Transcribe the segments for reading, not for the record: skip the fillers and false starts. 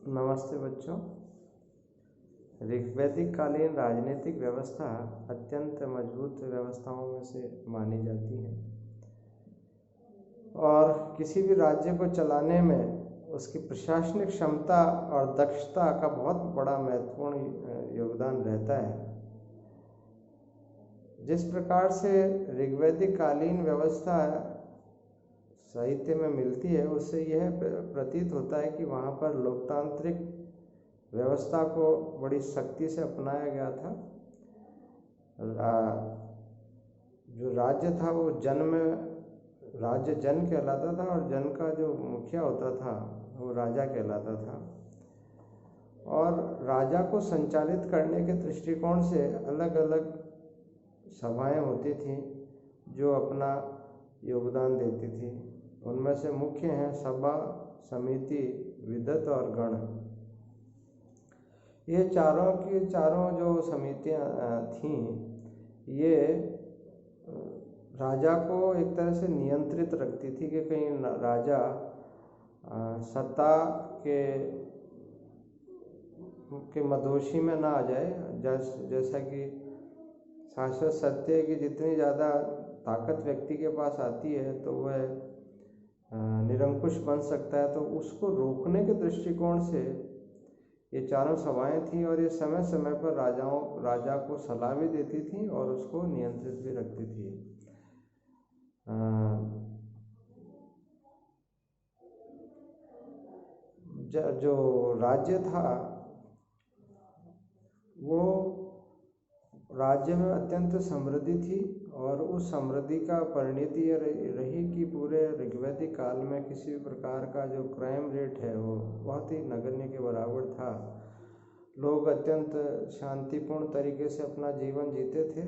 नमस्ते बच्चों। ऋग्वैदिक कालीन राजनीतिक व्यवस्था अत्यंत मजबूत व्यवस्थाओं में से मानी जाती है और किसी भी राज्य को चलाने में उसकी प्रशासनिक क्षमता और दक्षता का बहुत बड़ा महत्वपूर्ण योगदान रहता है। जिस प्रकार से ऋग्वैदिक कालीन व्यवस्था साहित्य में मिलती है, उससे यह प्रतीत होता है कि वहाँ पर लोकतांत्रिक व्यवस्था को बड़ी सख्ती से अपनाया गया था। जो राज्य था वो राज्य जन कहलाता था और जन का जो मुखिया होता था वो राजा कहलाता था। और राजा को संचालित करने के दृष्टिकोण से अलग अलग सभाएं होती थी जो अपना योगदान देती थी। उनमें से मुख्य हैं सभा, समिति, विदत और गण। ये चारों की चारों जो समितियां थीं, ये राजा को एक तरह से नियंत्रित रखती थी कि कहीं राजा सत्ता के मदोशी में ना आ जाए। जैसा कि शाश्वत सत्य है कि जितनी ज़्यादा ताकत व्यक्ति के पास आती है तो वह निरंकुश बन सकता है, तो उसको रोकने के दृष्टिकोण से ये चारों सभाएं थी और ये समय समय पर राजा को सलाह भी देती थी और उसको नियंत्रित भी रखती थी। जो राज्य था वो राज्य में अत्यंत समृद्धि थी और उस समृद्धि का परिणति ये रही कि पूरे ऋग्वैदिक काल में किसी भी प्रकार का जो क्राइम रेट है वो बहुत ही नगण्य के बराबर था। लोग अत्यंत शांतिपूर्ण तरीके से अपना जीवन जीते थे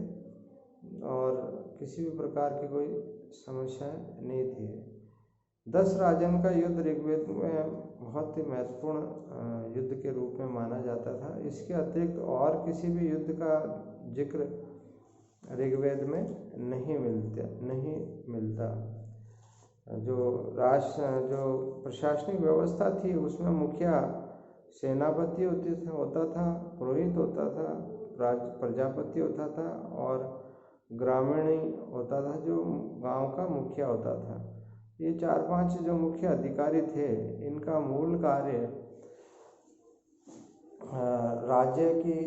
और किसी भी प्रकार की कोई समस्याएं नहीं थी। 10 राजन का युद्ध ऋग्वेद में बहुत ही महत्वपूर्ण युद्ध के रूप में माना जाता था। इसके अतिरिक्त और किसी भी युद्ध का जिक्र ऋग्वेद में नहीं मिलता। जो प्रशासनिक व्यवस्था थी उसमें मुखिया सेनापति होता था, पुरोहित होता था, प्रजापति होता था और ग्रामीणी होता था जो गांव का मुखिया होता था। ये 4-5 जो मुख्य अधिकारी थे, इनका मूल कार्य राज्य की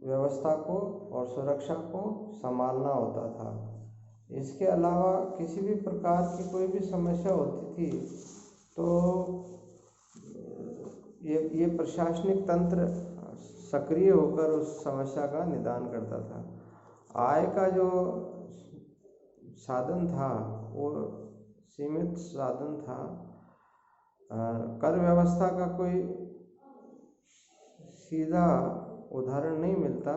व्यवस्था को और सुरक्षा को संभालना होता था। इसके अलावा किसी भी प्रकार की कोई भी समस्या होती थी तो ये प्रशासनिक तंत्र सक्रिय होकर उस समस्या का निदान करता था। आय का जो साधन था वो सीमित साधन था। कर व्यवस्था का कोई सीधा उदाहरण नहीं मिलता,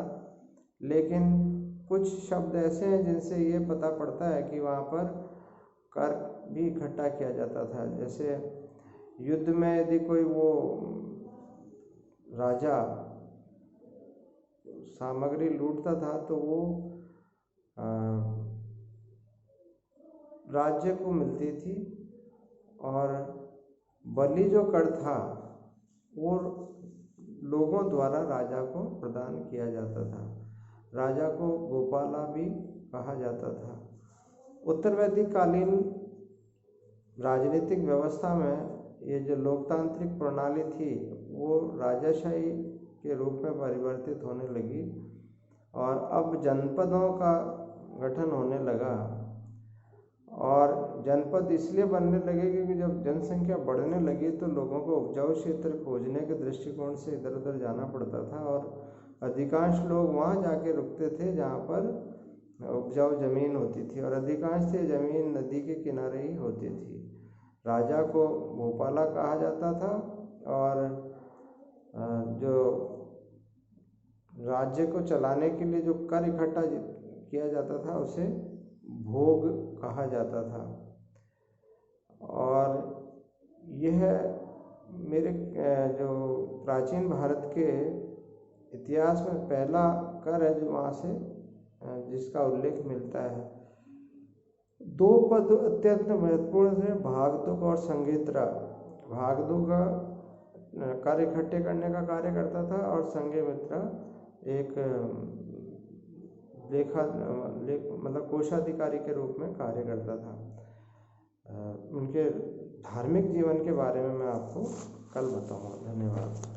लेकिन कुछ शब्द ऐसे हैं जिनसे ये पता पड़ता है कि वहाँ पर कर भी इकट्ठा किया जाता था। जैसे युद्ध में यदि कोई वो राजा सामग्री लूटता था तो वो राज्य को मिलती थी और बलि जो कर था वो लोगों द्वारा राजा को प्रदान किया जाता था। राजा को गोपाला भी कहा जाता था। उत्तर वैदिक कालीन राजनीतिक व्यवस्था में ये जो लोकतांत्रिक प्रणाली थी वो राजाशाही के रूप में परिवर्तित होने लगी और अब जनपदों का गठन होने लगा। और जनपद इसलिए बनने लगे क्योंकि जब जनसंख्या बढ़ने लगी तो लोगों को उपजाऊ क्षेत्र खोजने के दृष्टिकोण से इधर उधर जाना पड़ता था और अधिकांश लोग वहाँ जाके रुकते थे जहाँ पर उपजाऊ जमीन होती थी और अधिकांश ये जमीन नदी के किनारे ही होती थी। राजा को भोपाला कहा जाता था और जो राज्य को चलाने के लिए जो कर इकट्ठा किया जाता था उसे भोग कहा जाता था। और यह मेरे जो प्राचीन भारत के इतिहास में पहला कर है जो वहाँ से जिसका उल्लेख मिलता है। 2 पद अत्यंत महत्वपूर्ण है, भागदुग और संगीतरा। भागदुग कार्य इकट्ठे करने का कार्य करता था, और संघमित्रा एक मतलब कोषाधिकारी के रूप में कार्य करता था। उनके धार्मिक जीवन के बारे में मैं आपको कल बताऊंगा। धन्यवाद।